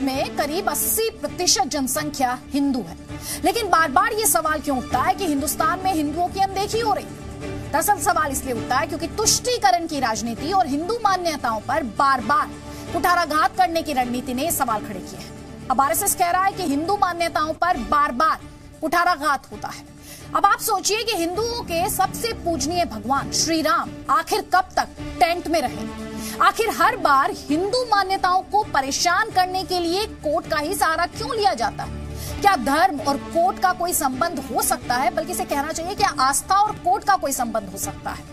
में करीब 80% जनसंख्या हिंदू है, लेकिन बार बार ये सवाल क्यों उठता है कि हिंदुस्तान में हिंदुओं की अनदेखी हो रही है? दरअसल सवाल इसलिए उठता है क्योंकि तुष्टीकरण की राजनीति और हिंदू मान्यताओं पर बार बार कुठाराघात करने की रणनीति ने सवाल खड़े किए हैं। अब आरएसएस कह रहा है कि हिंदू मान्यताओं पर बार बार कुठाराघात होता है। अब आप सोचिए कि हिंदुओं के सबसे पूजनीय भगवान श्री राम आखिर कब तक टेंट में रहेंगे? आखिर हर बार हिंदू मान्यताओं को परेशान करने के लिए कोर्ट का ही सहारा क्यों लिया जाता है? क्या धर्म और कोर्ट का कोई संबंध हो सकता है? बल्कि इसे कहना चाहिए क्या आस्था और कोर्ट का कोई संबंध हो सकता है?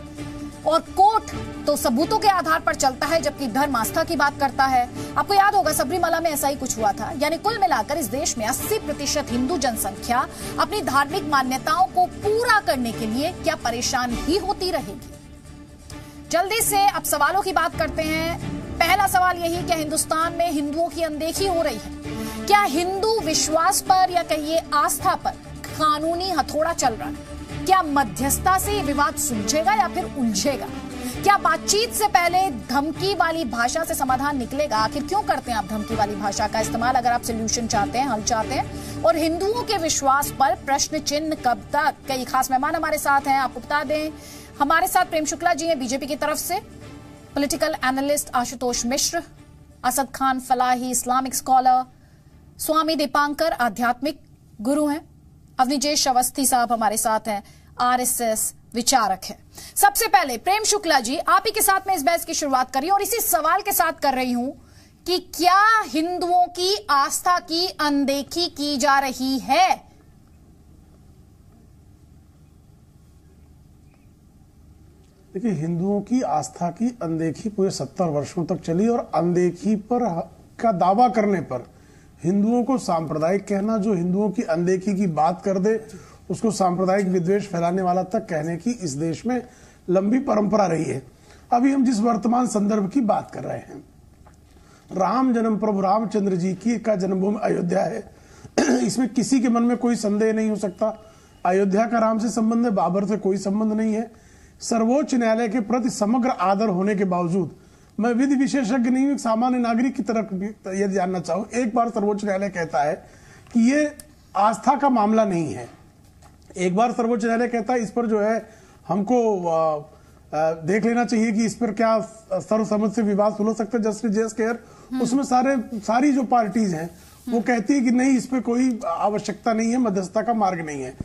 और कोर्ट तो सबूतों के आधार पर चलता है, जबकि धर्म आस्था की बात करता है। आपको याद होगा सबरीमला में ऐसा ही कुछ हुआ था। यानी कुल मिलाकर इस देश में 80% हिंदू जनसंख्या अपनी धार्मिक मान्यताओं को पूरा करने के लिए क्या परेशान ही होती रहेगी? जल्दी से अब सवालों की बात करते हैं। पहला सवाल यही, क्या हिंदुस्तान में हिंदुओं की अनदेखी हो रही है? क्या हिंदू विश्वास पर या कहिए आस्था पर कानूनी हथौड़ा चल रहा है? क्या मध्यस्थता से ये विवाद सुलझेगा या फिर उलझेगा? क्या बातचीत से पहले धमकी वाली भाषा से समाधान निकलेगा? आखिर क्यों करते हैं आप धमकी वाली भाषा का इस्तेमाल अगर आप सोल्यूशन चाहते हैं, हल चाहते हैं? और हिंदुओं के विश्वास पर प्रश्न चिन्ह कब तक? कई खास मेहमान हमारे साथ हैं, आपको बता दें। हमारे साथ प्रेम शुक्ला जी हैं बीजेपी की तरफ से, पॉलिटिकल एनालिस्ट आशुतोष मिश्र, असद खान फलाही इस्लामिक स्कॉलर, स्वामी दीपांकर आध्यात्मिक गुरु हैं, अवनीजेश अवस्थी साहब हमारे साथ हैं, आरएसएस विचारक है। सबसे पहले प्रेम शुक्ला जी, आप ही के साथ में इस बहस की शुरुआत करिए और इसी सवाल के साथ कर रही हूं कि क्या हिंदुओं की आस्था की अनदेखी की जा रही है? देखिए, हिंदुओं की आस्था की अनदेखी पूरे 70 वर्षों तक चली और अनदेखी पर का दावा करने पर हिंदुओं को सांप्रदायिक कहना, जो हिंदुओं की अनदेखी की बात कर दे उसको सांप्रदायिक विद्वेष फैलाने वाला तक कहने की इस देश में लंबी परंपरा रही है। अभी हम जिस वर्तमान संदर्भ की बात कर रहे हैं, राम जन्म प्रभु रामचंद्र जी की का जन्मभूमि अयोध्या है। इसमें किसी के मन में कोई संदेह नहीं हो सकता। अयोध्या का राम से संबंध है, बाबर से कोई संबंध नहीं है। सर्वोच्च न्यायालय के प्रति समग्र आदर होने के बावजूद मैं विधि विशेषज्ञ नहीं हूं, सामान्य नागरिक की तरफ यदि जानना चाहूं, एक बार सर्वोच्च न्यायालय कहता है कि ये आस्था का मामला नहीं है। एक बार सर्वोच्च न्यायालय कहता है इस पर जो है हमको देख लेना चाहिए कि इस पर क्या सर्वसम्मति से विवाद सुलझ सकता है। जस्टिस जेएस केयर, उसमें सारी जो पार्टीज हैं वो कहती है कि नहीं, इस पर कोई आवश्यकता नहीं है, मध्यस्थता का मार्ग नहीं है।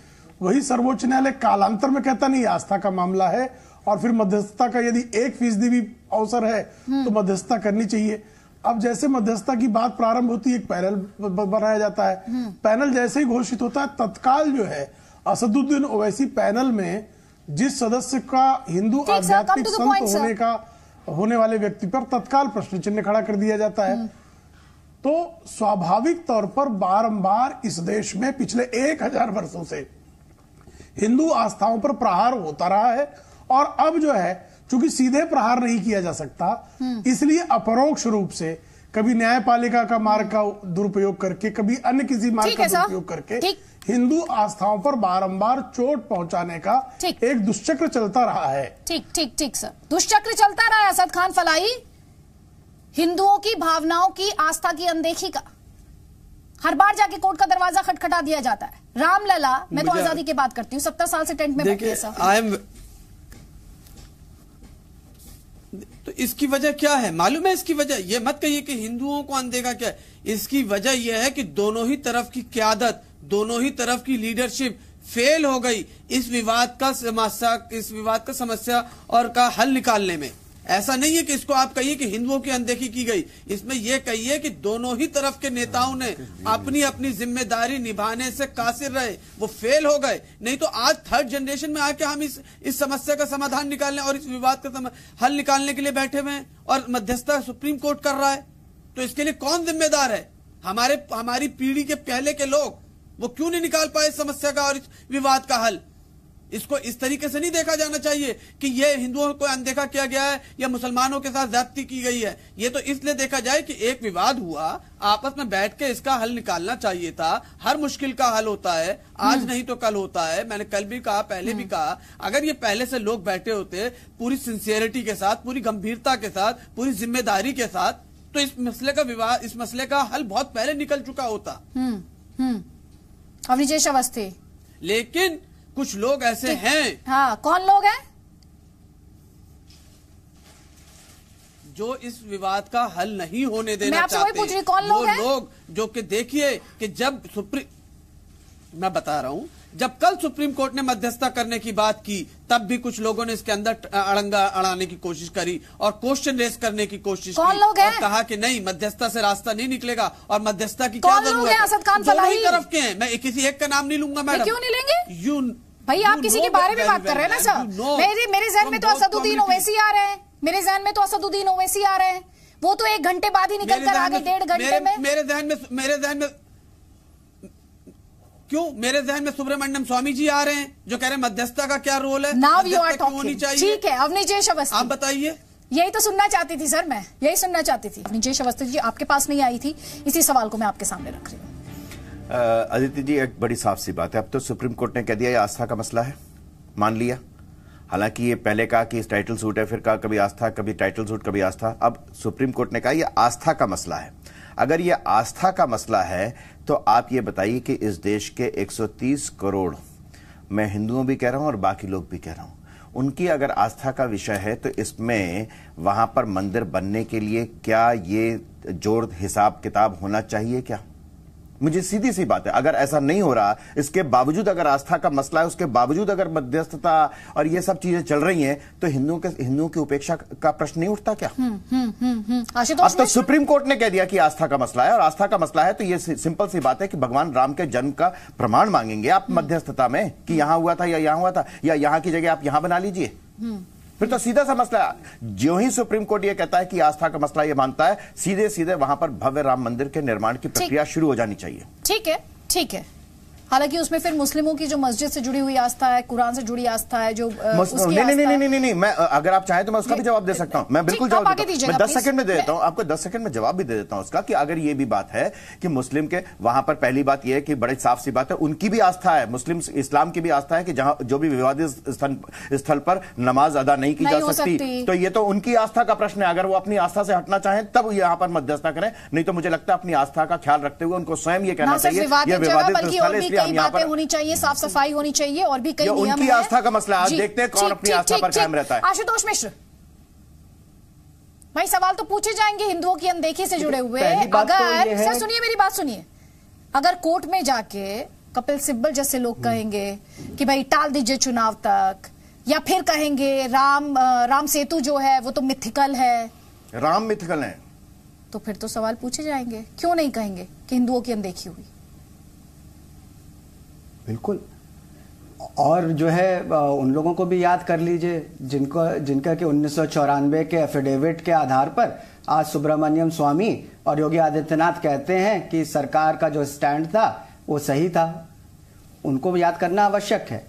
वही सर्वोच्च न्यायालय कालांतर में कहता नहीं, आस्था का मामला है और फिर मध्यस्थता का यदि 1% भी अवसर है तो मध्यस्थता करनी चाहिए। अब जैसे मध्यस्थता की बात प्रारंभ होती है, एक पैनल बनाया जाता है। पैनल जैसे ही घोषित होता है, तत्काल जो है असदुद्दीन ओवैसी पैनल में जिस सदस्य का हिंदू आध्यात्मिक संत होने वाले व्यक्ति पर तत्काल प्रश्न चिन्ह खड़ा कर दिया जाता है। तो स्वाभाविक तौर पर बारंबार इस देश में पिछले 1000 वर्षों से हिंदू आस्थाओं पर प्रहार होता रहा है और अब जो है चूंकि सीधे प्रहार नहीं किया जा सकता, इसलिए अपरोक्ष रूप से कभी न्यायपालिका का मार्ग का दुरुपयोग करके, कभी अन्य किसी मार्ग का दुरुपयोग करके हिंदू आस्थाओं पर बारंबार चोट पहुंचाने का एक दुष्चक्र चलता रहा है। ठीक सर, दुष्चक्र चलता रहा है। असद खान फलाही, हिंदुओं की भावनाओं की, आस्था की अनदेखी का हर बार जाके कोर्ट का दरवाजा खटखटा दिया जाता है। रामलला, मैं तो आजादी की बात करती हूँ, 70 साल से टेंट में बैठे हैं। तो इसकी वजह क्या है मालूम है? इसकी वजह ये मत कहिए कि हिंदुओं को अनदेखा क्या है। इसकी वजह यह है कि दोनों ही तरफ की क़यादत, दोनों ही तरफ की लीडरशिप फेल हो गई इस विवाद का समस्या और का हल निकालने में। ऐसा नहीं है कि इसको आप कहिए कि हिंदुओं की अनदेखी की गई, इसमें यह कहिए कि दोनों ही तरफ के नेताओं ने अपनी अपनी जिम्मेदारी निभाने से कासिर रहे, वो फेल हो गए। नहीं तो आज 3rd जनरेशन में आके हम इस समस्या का समाधान निकालने और इस विवाद का हल निकालने के लिए बैठे हुए हैं और मध्यस्थता सुप्रीम कोर्ट कर रहा है। तो इसके लिए कौन जिम्मेदार है? हमारी पीढ़ी के पहले के लोग, वो क्यों नहीं निकाल पाए इस समस्या का और इस विवाद का हल? इसको इस तरीके से नहीं देखा जाना चाहिए कि ये हिंदुओं को अनदेखा किया गया है या मुसलमानों के साथ ज्यादती की गई है। ये तो इसलिए देखा जाए कि एक विवाद हुआ, आपस में बैठ के इसका हल निकालना चाहिए था। हर मुश्किल का हल होता है, आज नहीं तो कल होता है। मैंने कल भी कहा, पहले भी कहा, अगर ये पहले से लोग बैठे होते पूरी सिंसियरिटी के साथ, पूरी गंभीरता के साथ, पूरी जिम्मेदारी के साथ, तो इस मसले का विवाद, इस मसले का हल बहुत पहले निकल चुका होता। अवनीश अवस्थी। लेकिन कुछ लोग ऐसे हैं। हाँ, कौन लोग हैं जो इस विवाद का हल नहीं होने देना मैं आपसे चाहते। वही पूछ रही, कौन लोग हैं? वो लोग जो कि देखिए कि जब मैं बता रहा हूं, जब कल सुप्रीम कोर्ट ने मध्यस्थता करने की बात की, तब भी कुछ लोगों ने इसके अंदर अड़ंगा अड़ाने की कोशिश करी और क्वेश्चन रेस करने की कोशिश की और कहा कि नहीं, मध्यस्थता से रास्ता नहीं निकलेगा और मध्यस्थता की क्या जरूरत है। असद खान फलाही तरफ के हैं, मैं किसी एक का नाम नहीं लूंगा मैडम। क्यों नहीं लेंगे? भाई आप किसी के बारे में बात कर रहे हैं ना सर। मेरे जहन में तो असदुद्दीन ओवैसी आ रहे हैं, मेरे जहन में तो असदुद्दीन ओवैसी आ रहे हैं। वो तो 1 घंटे बाद ही निकल कर आ गए, 1.5 घंटे में। मेरे जहन में क्यों? मेरे जहन में सुब्रमण्यम स्वामी जी आ रहे हैं जो कह रहे हैं मध्यस्थता का क्या रोल है, नाउ यू आर टॉकिंग। होनी चाहिए। ठीक है अवनीश अवस्थी, आप बताइए। यही तो सुनना चाहती थी सर, मैं यही सुनना चाहती थी। अवनीश अवस्थी जी आपके पास नहीं आई थी, इसी सवाल को मैं आपके सामने रख रही हूँ। अदिति जी, एक बड़ी साफ सी बात है। अब तो सुप्रीम कोर्ट ने कह दिया ये आस्था का मसला है, मान लिया। हालांकि ये पहले कहा कि टाइटल सूट है, फिर कहा कभी आस्था, कभी टाइटल सूट, कभी आस्था। अब सुप्रीम कोर्ट ने कहा ये आस्था का मसला है। अगर ये आस्था का मसला है तो आप ये बताइए कि इस देश के 130 करोड़, मैं हिंदुओं भी कह रहा हूं और बाकी लोग भी कह रहा हूं, उनकी अगर आस्था का विषय है तो इसमें वहां पर मंदिर बनने के लिए क्या ये जोड़ हिसाब किताब होना चाहिए क्या? मुझे सीधी सी बात है, अगर ऐसा नहीं हो रहा, इसके बावजूद अगर आस्था का मसला है, उसके बावजूद अगर मध्यस्थता और ये सब चीजें चल रही हैं, तो हिंदुओं की उपेक्षा का प्रश्न नहीं उठता क्या? अब तो सुप्रीम कोर्ट ने कह दिया कि आस्था का मसला है, और आस्था का मसला है तो ये सिंपल सी बात है कि भगवान राम के जन्म का प्रमाण मांगेंगे आप मध्यस्थता में कि यहां हुआ था या यहां हुआ था, या यहां की जगह आप यहां बना लीजिए। फिर तो सीधा सा मसला, जो ही सुप्रीम कोर्ट ये कहता है कि आस्था का मसला ये मानता है, सीधे सीधे वहां पर भव्य राम मंदिर के निर्माण की प्रक्रिया शुरू हो जानी चाहिए। ठीक है, ठीक है। हालांकि उसमें फिर मुस्लिमों की जो मस्जिद से जुड़ी हुई आस्था है, कुरान से जुड़ी आस्था है, जो नहीं, मैं अगर आप चाहें तो मैं उसका भी जवाब दे सकता हूं। मैं बिल्कुल जवाब देता हूं, मैं 10 सेकंड में दे देता हूं आपको, 10 सेकंड में जवाब भी दे देता हूं उसका, कि अगर ये भी बात है कि मुस्लिम के वहां पर, पहली बात यह है कि बड़ी साफ सी बात है, उनकी भी आस्था है, मुस्लिम इस्लाम की भी आस्था है कि जहां जो भी विवादित स्थल पर नमाज अदा नहीं की जा सकती, तो ये तो उनकी आस्था का प्रश्न है। अगर वो अपनी आस्था से हटना चाहें तब यहां पर मध्यस्थता करें, नहीं तो मुझे लगता है अपनी आस्था का ख्याल रखते हुए उनको स्वयं ये कहना चाहिए ये विवादित स्थल है, इसलिए हम यहां पर होनी चाहिए, साफ सफाई होनी चाहिए, और भी कई नियम हैं। उनकी आस्था का मसला है, आज देखते हैं कौन अपनी आस्था पर कायम रहता है। आशुतोष मिश्र भाई, सवाल तो पूछे जाएंगे हिंदुओं की अनदेखी से जुड़े हुए। अगर सर सुनिए, मेरी बात सुनिए, अगर कोर्ट में जाके कपिल सिब्बल जैसे लोग कहेंगे कि भाई टाल दीजिए चुनाव तक, या फिर कहेंगे राम सेतु जो है वो तो मिथिकल है, राम मिथिकल है, तो फिर तो सवाल पूछे जाएंगे। क्यों नहीं कहेंगे कि हिंदुओं की अनदेखी हुई? बिल्कुल। और जो है उन लोगों को भी याद कर लीजिए जिनका कि 1994 के एफिडेविट के आधार पर आज सुब्रमण्यम स्वामी और योगी आदित्यनाथ कहते हैं कि सरकार का जो स्टैंड था वो सही था। उनको भी याद करना आवश्यक है।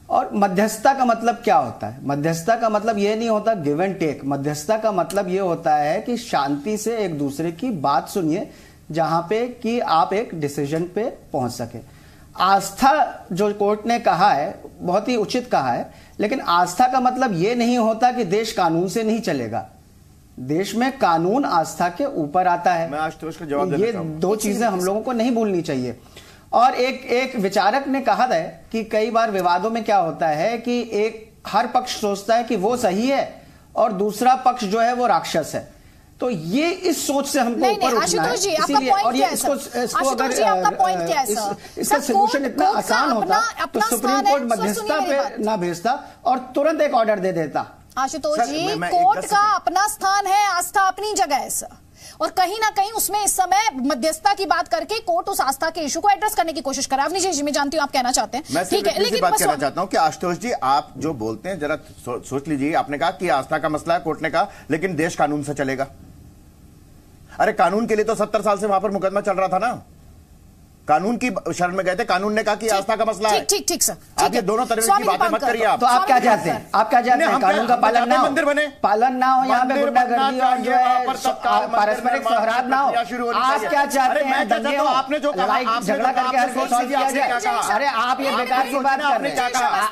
और मध्यस्थता का मतलब क्या होता है? मध्यस्थता का मतलब ये नहीं होता गिव एंड टेक। मध्यस्थता का मतलब ये होता है कि शांति से एक दूसरे की बात सुनिए, जहां पे कि आप एक डिसीजन पे पहुंच सके। आस्था जो कोर्ट ने कहा है बहुत ही उचित कहा है, लेकिन आस्था का मतलब यह नहीं होता कि देश कानून से नहीं चलेगा। देश में कानून आस्था के ऊपर आता है। मैं आशुतोष का जवाब देना चाहूंगा। ये दो चीजें हम लोगों को नहीं भूलनी चाहिए। और एक विचारक ने कहा है कि कई बार विवादों में क्या होता है कि हर पक्ष सोचता है कि वो सही है और दूसरा पक्ष जो है वो राक्षस है। तो ये इस सोच से हमको ऊपर उठना है। इसीलिए और ये इसको अगर इसका सोल्यूशन इतना आसान होता तो सुप्रीम कोर्ट मध्यस्थता पे ना भेजता और तुरंत एक ऑर्डर दे देता। आशुतोष जी, कोर्ट का अपना स्थान है, आस्था अपनी जगह है सर, और कहीं ना कहीं उसमें इस समय मध्यस्थता की बात करके कोर्ट उस आस्था के इशू को एड्रेस करने की कोशिश कर रहा है। अवनीश जी, मैं जानती हूं आप कहना चाहते हैं, ठीक है, लेकिन बात कहना चाहता हूं कि आशुतोष जी आप जो बोलते हैं जरा सोच लीजिए। आपने कहा कि आस्था का मसला है, कोर्ट ने कहा, लेकिन देश कानून से चलेगा। अरे कानून के लिए तो 70 साल से वहां पर मुकदमा चल रहा था ना, कानून की शरण में गए थे, कानून ने कहा कि आस्था का मसला है। ठीक सर, आप ये दोनों तरह की बातें मत करिए। तो आप क्या चाहते हैं? आप क्या चाहते हैं? कानून का पालन ना हो, मंदिर बने, पालन ना हो, यहाँ पे गुंडागर्दी और जो है पारस्परिक सौहार्द ना हो। आप क्या चाहते हैं? दंगे हो, आपने जो लड़ाई झगड़ा करके हर कोई सॉल्व किया जाए? अरे आप ये बेकार की बात कर रहे हैं।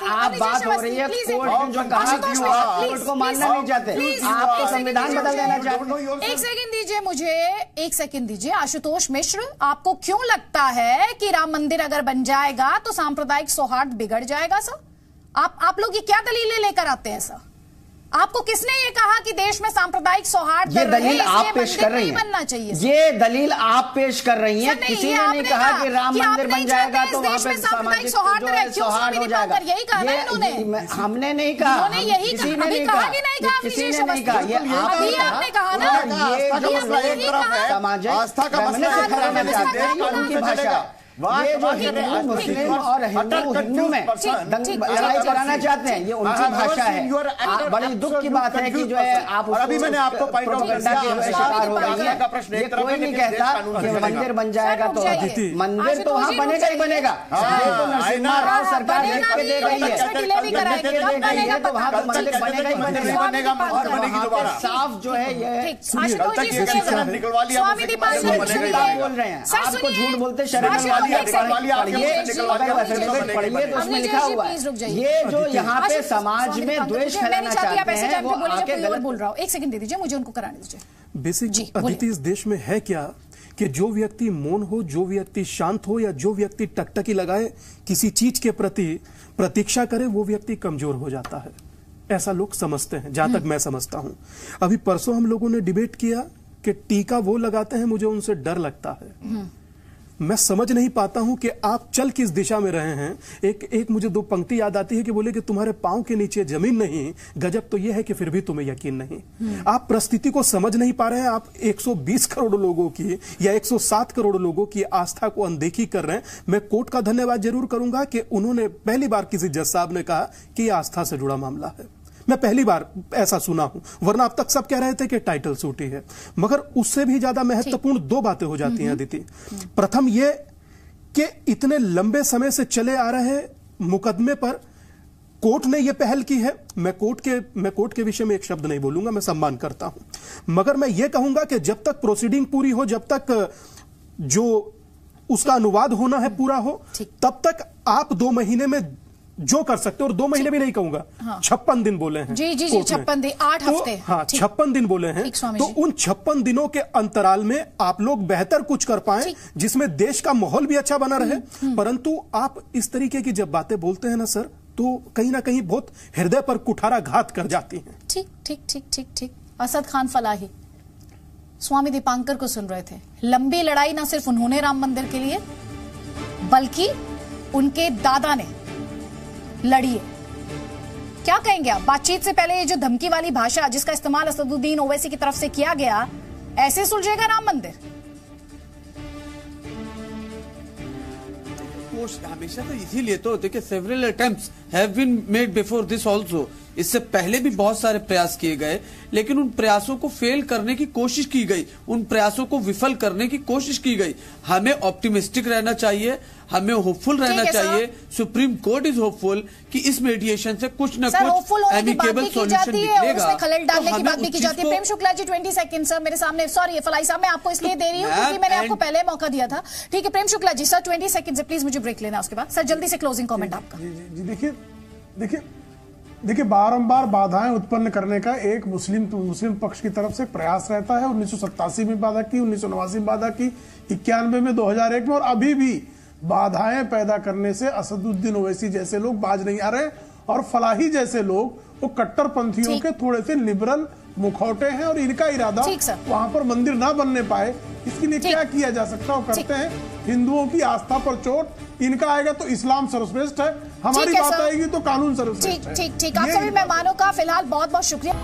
आप बात हो रही है कोर्ट ने जो कहा, कोर्ट को मानना नहीं चाहते, आप तो संविधान बदल देना चाहते। एक सेकंड दीजिए मुझे, एक सेकंड दीजिए। आशुतोष मिश्र, आपको क्यों लगता है कि राम मंदिर अगर बन जाएगा तो सांप्रदायिक सौहार्द बिगड़ जाएगा सर? आप लोग ये क्या दलीलें लेकर आते हैं सर? आपको किसने ये कहा कि देश में सांप्रदायिक सौहार्द ये दलील आप पेश कर रही हैं? बनना चाहिए ये दलील आप पेश कर रही हैं। किसी ने नहीं कहा कि राम मंदिर बन जाएगा तो वहां पे सांप्रदायिक सौहार्द हो जाएगा। यही कहा ना इन्होंने, हमने नहीं कहा, यही किसी ने नहीं कहा, किसी ने नहीं कहा। ये आपने कहा ना, ये जो सामाजिक आस्था का मसला चाहते हैं उनकी भाषा, ये जो हिंदू मुस्लिम और हिंदू में लड़ाई कराना चाहते हैं, ये उनकी भाषा है। बड़ी दुख की बात है कि जो है आप अभी मैंने आपको पॉइंट ऑफ शिकार हो रही है। ये कोई नहीं कहता कि मंदिर बन जाएगा तो मंदिर तो वहाँ बनेगा ही बनेगा। ये तो नरसिम्हा राव सरकार लिख के दे रही है, तो वहाँ तो मंदिर बनेगा ही बनेगा। और वहाँ साफ जो है ये बोल रहे हैं, आपको झूठ बोलते शर्म। ये लिखा हुआ है, ये जो यहाँ पे समाज में द्वेष फैलाना चाहते हैं वो आके गलत बोल रहा हूँ। एक सेकंड दे दीजिए मुझे, उनको कराने दीजिए। बेसिक अदिति, इस देश में है क्या कि जो व्यक्ति मौन हो, जो व्यक्ति शांत हो या जो व्यक्ति टकटकी लगाए किसी चीज के प्रति प्रतीक्षा करे, वो व्यक्ति कमजोर हो जाता है, ऐसा लोग समझते हैं, जहां तक मैं समझता हूं। अभी परसों हम लोगों ने डिबेट किया कि टीका वो लगाते हैं, मुझे उनसे डर लगता है। मैं समझ नहीं पाता हूं कि आप चल किस दिशा में रहे हैं। एक मुझे दो पंक्ति याद आती है कि बोले कि तुम्हारे पांव के नीचे जमीन नहीं, गजब तो यह है कि फिर भी तुम्हें यकीन नहीं। आप परिस्थिति को समझ नहीं पा रहे हैं। आप 120 करोड़ लोगों की या 107 करोड़ लोगों की आस्था को अनदेखी कर रहे हैं। मैं कोर्ट का धन्यवाद जरूर करूंगा कि उन्होंने पहली बार किसी जज साहब ने कहा कि यह आस्था से जुड़ा मामला है। मैं पहली बार ऐसा सुना हूं, वरना अब तक सब कह रहे थे कि टाइटल सूट ही है। मगर उससे भी ज्यादा महत्वपूर्ण दो बातें हो जाती हैं अदिति। प्रथम ये कि इतने लंबे समय से चले आ रहे मुकदमे पर कोर्ट ने यह पहल की है। मैं कोर्ट के विषय में एक शब्द नहीं बोलूंगा, मैं सम्मान करता हूं। मगर मैं ये कहूंगा कि जब तक प्रोसीडिंग पूरी हो, जब तक जो उसका अनुवाद होना है पूरा हो, तब तक आप 2 महीने में जो कर सकते हो, और 2 महीने भी नहीं कहूंगा, 56 दिन बोले हैं। जी 56 दिन, 8 हफ्ते। हाँ, 56 दिन बोले हैं। तो उन 56 दिनों के अंतराल में आप लोग बेहतर कुछ कर पाए, जिसमें देश का माहौल भी अच्छा बना रहे। परंतु आप इस तरीके की जब बातें बोलते हैं ना सर, तो कहीं ना कहीं बहुत हृदय पर कुठाराघात कर जाती हैं। ठीक। असद खान फलाही स्वामी दीपांकर को सुन रहे थे। लंबी लड़ाई ना सिर्फ उन्होंने राम मंदिर के लिए, बल्कि उनके दादा ने लड़ी है। क्या कहेंगे आप? बातचीत से पहले ये जो धमकी वाली भाषा जिसका इस्तेमाल असदुद्दीन ओवैसी की तरफ से किया गया, ऐसे सुलझेगा राम मंदिर? हमेशा तो इसीलिए तो देखिए, several attempts have been made before this also. इससे पहले भी बहुत सारे प्रयास किए गए, लेकिन उन प्रयासों को फेल करने की कोशिश की गई, उन प्रयासों को विफल करने की कोशिश की गई। हमें ऑप्टिमिस्टिक रहना चाहिए, हमें होपफुल रहना चाहिए। सुप्रीम कोर्ट इज होपफुल कि इस मेडिएशन से कुछ न कुछ एमिकेबल सॉल्यूशन निकलेगा। उसमें खलल डालने की बात भी की जाती है। प्रेम शुक्ला जी 20 सेकंड सर मेरे सामने। सॉरी फलाई साहब, मैं आपको इसलिए दे रही हूँ क्योंकि मैंने आपको पहले मौका दिया था। ठीक है प्रेम शुक्ला जी, सर 20 सेकंड से प्लीज मुझे ब्रेक लेना, उसके बाद सर जल्दी से क्लोजिंग कमेंट आपका। जी देखिए बारंबार बाधाएं उत्पन्न करने का एक मुस्लिम पक्ष की तरफ से प्रयास रहता है। 1987 में बाधा की, 1989 में बाधा की, 91 में, 2001 में, और अभी भी बाधाएं पैदा करने से असदुद्दीन ओवैसी जैसे लोग बाज नहीं आ रहे। और फलाही जैसे लोग वो कट्टरपंथियों के थोड़े से लिबरल मुखौटे हैं, और इनका इरादा वहां पर मंदिर ना बनने पाए, इसके लिए क्या किया जा सकता है वो करते हैं। हिंदुओं की आस्था पर चोट, इनका आएगा तो इस्लाम सर्वश्रेष्ठ है, हमारी बात आएगी तो कानून सर्वश्रेष्ठ है। ठीक। आप सभी मेहमानों का फिलहाल बहुत बहुत शुक्रिया।